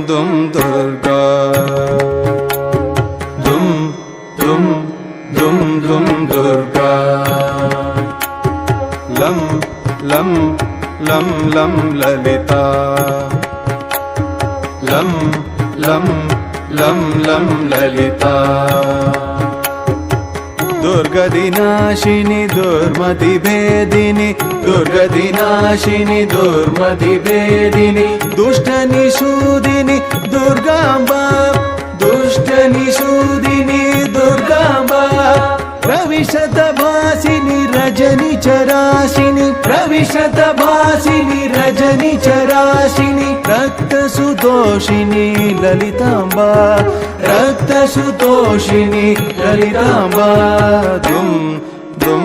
दुम दुर्गा दुम दुम दुम दुम दुर्गा लं लं लं लं ललिता लं लं लं लं ललिता दुर्गदिनाशिनी दुर्मतिभेदिनी दुर्गदिनाशिनी दुर्मतिभेदिनी दुष्टनिषूदिनी दुर्गाम्बा दुष्टनिषूदिनी दुर्गाम्बा प्रविशतभासिनी रजनिचराशिनी प्रविशतभासिनी रजनिचराशिनी रक्तसुतोषिनी ललिताम्बा रक्तसुतोषिनी ललिताम्बा दुम दुम